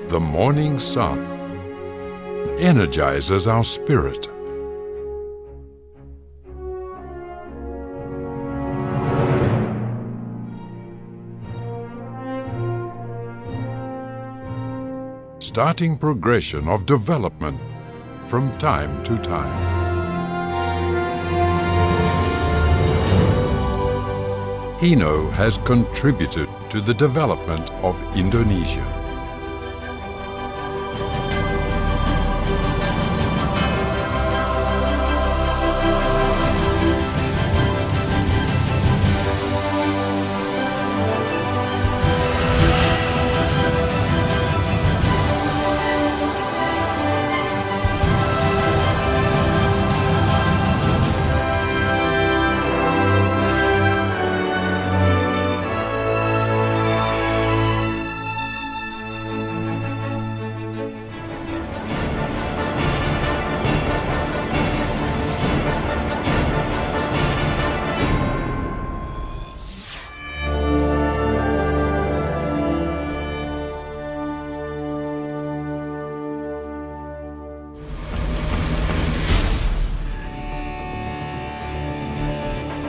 The morning sun energizes our spirit. Starting progression of development from time to time. HINO has contributed to the development of Indonesia.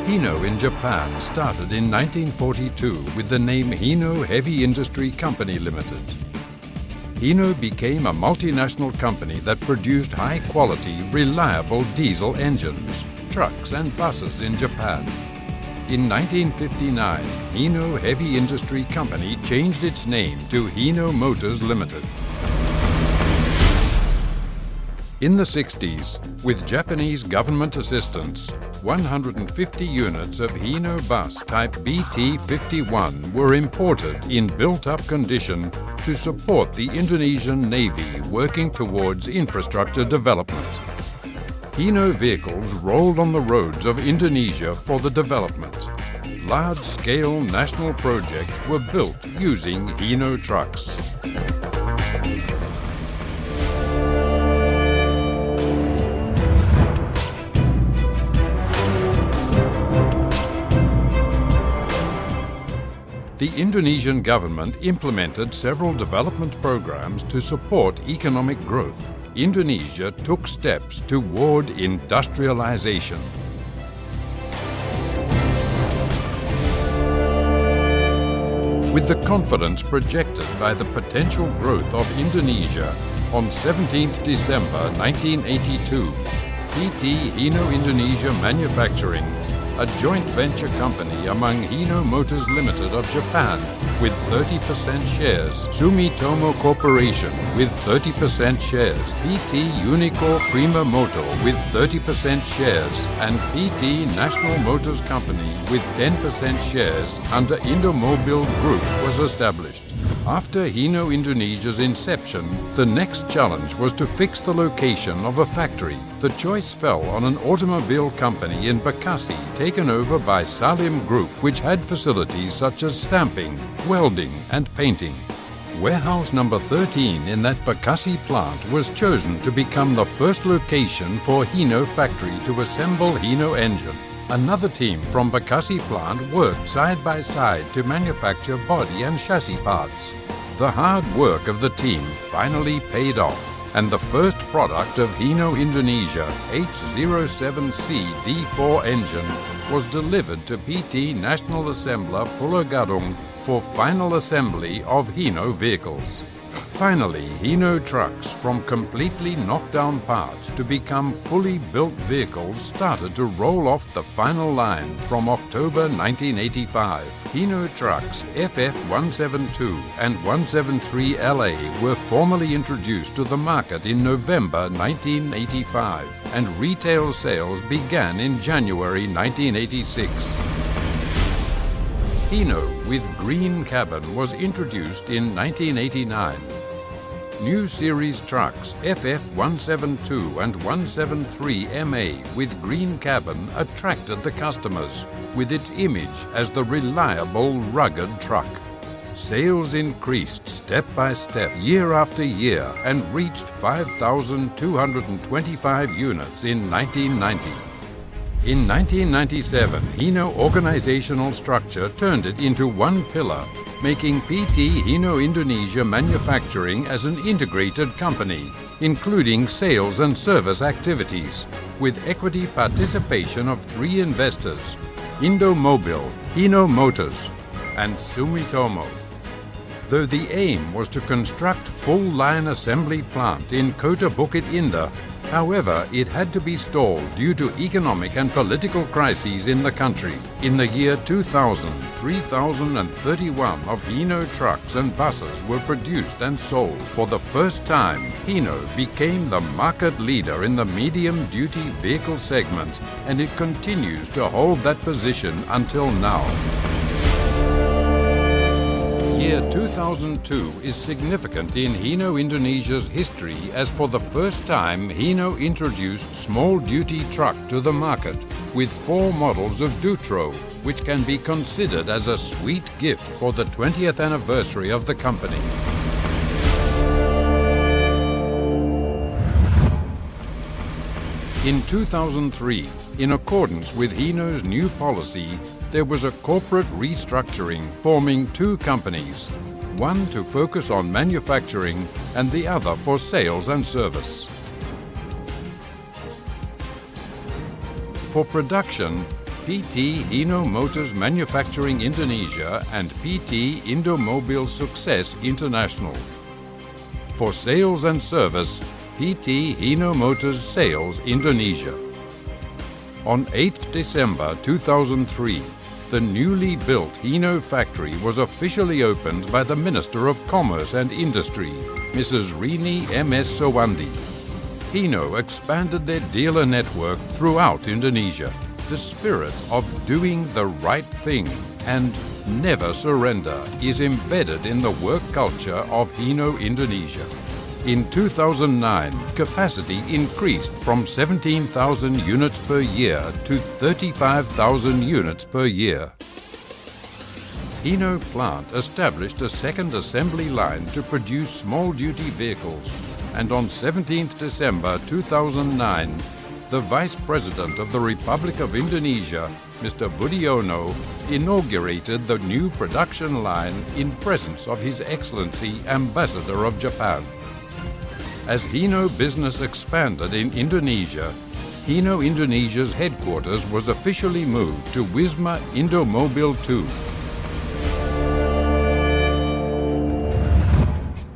HINO in Japan started in 1942 with the name HINO Heavy Industry Company Limited. HINO became a multinational company that produced high-quality, reliable diesel engines, trucks and buses in Japan. In 1959, HINO Heavy Industry Company changed its name to HINO Motors Limited. In the 60s, with Japanese government assistance, 150 units of HINO bus type BT-51 were imported in built-up condition to support the Indonesian Navy working towards infrastructure development. HINO vehicles rolled on the roads of Indonesia for the development. Large-scale national projects were built using HINO trucks. The Indonesian government implemented several development programs to support economic growth. Indonesia took steps toward industrialization. With the confidence projected by the potential growth of Indonesia, on 17th December 1982, PT HINO Indonesia Manufacturing, a joint venture company among HINO Motors Limited of Japan with 30% shares, Sumitomo Corporation with 30% shares, PT Unicorp Prima Motor with 30% shares, and PT National Motors Company with 10% shares under Indomobil Group was established. After HINO Indonesia's inception, the next challenge was to fix the location of a factory. The choice fell on an automobile company in Bekasi, taken over by Salim Group, which had facilities such as stamping, welding, and painting. Warehouse number 13 in that Bekasi plant was chosen to become the first location for HINO factory to assemble HINO engine. Another team from Bekasi plant worked side by side to manufacture body and chassis parts. The hard work of the team finally paid off, and the first product of HINO Indonesia H07C D4 engine was delivered to PT National Assembler Pulau Gadung for final assembly of HINO vehicles. Finally, HINO trucks, from completely knocked down parts to become fully built vehicles, started to roll off the final line from October 1985. HINO trucks FF172 and 173LA were formally introduced to the market in November 1985, and retail sales began in January 1986. HINO with green cabin was introduced in 1989. New series trucks FF172 and 173MA with green cabin attracted the customers with its image as the reliable, rugged truck. Sales increased step by step, year after year, and reached 5,225 units in 1990. In 1997, HINO organizational structure turned it into one pillar, making PT HINO Indonesia Manufacturing as an integrated company, including sales and service activities, with equity participation of 3 investors: Indomobil, HINO Motors, and Sumitomo. Though the aim was to construct full-line assembly plant in Kota Bukit Indah, however, it had to be stalled due to economic and political crises in the country. In the year 2000, 3,031 of HINO trucks and buses were produced and sold. For the first time, HINO became the market leader in the medium-duty vehicle segment, and it continues to hold that position until now. Year 2002 is significant in HINO Indonesia's history, as for the first time HINO introduced small-duty truck to the market with 4 models of Dutro, which can be considered as a sweet gift for the 20th anniversary of the company. In 2003, in accordance with HINO's new policy, there was a corporate restructuring forming 2 companies, one to focus on manufacturing and the other for sales and service. For production, PT HINO Motors Manufacturing Indonesia and PT Indomobil Success International. For sales and service, PT HINO Motors Sales Indonesia. On 8th December 2003, the newly built HINO factory was officially opened by the Minister of Commerce and Industry, Mrs. Rini M.S. Sowandi. HINO expanded their dealer network throughout Indonesia. The spirit of doing the right thing and never surrender is embedded in the work culture of HINO Indonesia. In 2009, capacity increased from 17,000 units per year to 35,000 units per year. HINO plant established a second assembly line to produce small-duty vehicles, and on 17th December 2009, the Vice President of the Republic of Indonesia, Mr. Budiono, inaugurated the new production line in presence of His Excellency Ambassador of Japan. As HINO business expanded in Indonesia, HINO Indonesia's headquarters was officially moved to Wisma Indomobil 2.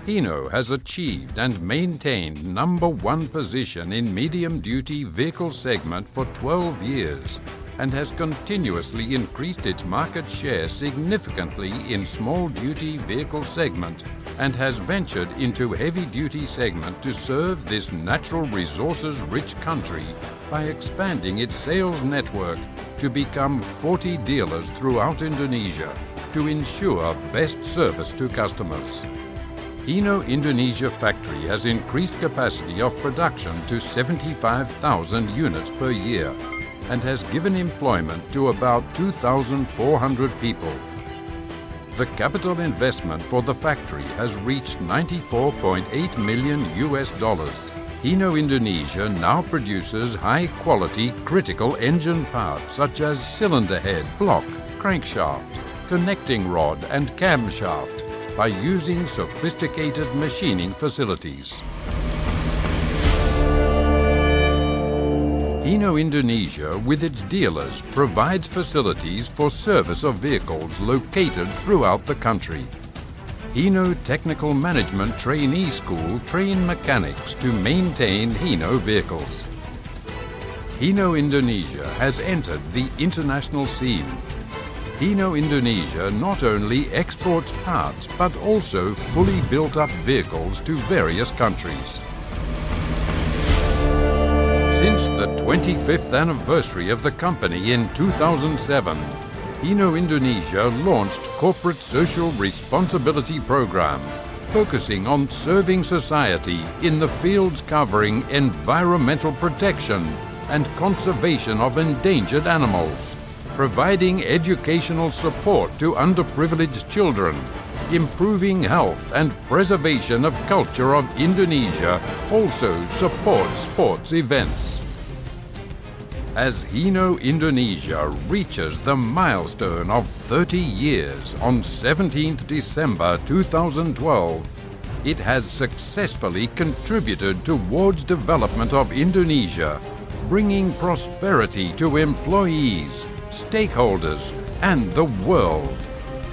HINO has achieved and maintained #1 position in medium-duty vehicle segment for 12 years and has continuously increased its market share significantly in small-duty vehicle segment and has ventured into heavy-duty segment to serve this natural resources-rich country by expanding its sales network to become 40 dealers throughout Indonesia to ensure best service to customers. HINO Indonesia factory has increased capacity of production to 75,000 units per year and has given employment to about 2,400 people. The capital investment for the factory has reached $94.8 million. HINO Indonesia now produces high-quality critical engine parts such as cylinder head, block, crankshaft, connecting rod and camshaft by using sophisticated machining facilities. HINO Indonesia, with its dealers, provides facilities for service of vehicles located throughout the country. HINO Technical Management Trainee School train mechanics to maintain HINO vehicles. HINO Indonesia has entered the international scene. HINO Indonesia not only exports parts but also fully built-up vehicles to various countries. Since the 25th anniversary of the company in 2007, HINO Indonesia launched Corporate Social Responsibility Program, focusing on serving society in the fields covering environmental protection and conservation of endangered animals, providing educational support to underprivileged children, improving health and preservation of culture of Indonesia also supports sports events. As HINO Indonesia reaches the milestone of 30 years on 17th December 2012, it has successfully contributed towards development of Indonesia, bringing prosperity to employees, stakeholders, and the world.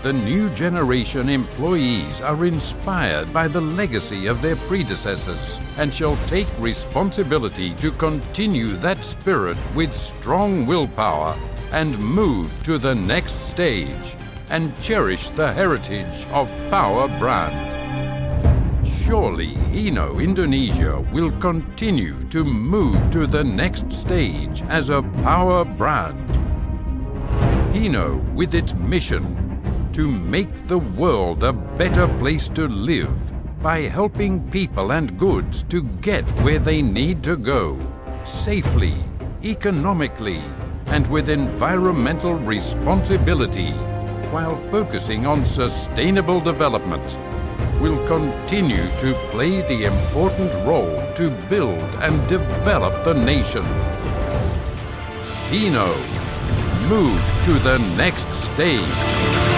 The new generation employees are inspired by the legacy of their predecessors and shall take responsibility to continue that spirit with strong willpower and move to the next stage and cherish the heritage of Power Brand. Surely HINO Indonesia will continue to move to the next stage as a Power Brand. HINO, with its mission to make the world a better place to live by helping people and goods to get where they need to go, safely, economically, and with environmental responsibility, while focusing on sustainable development, will continue to play the important role to build and develop the nation. HINO, move to the next stage.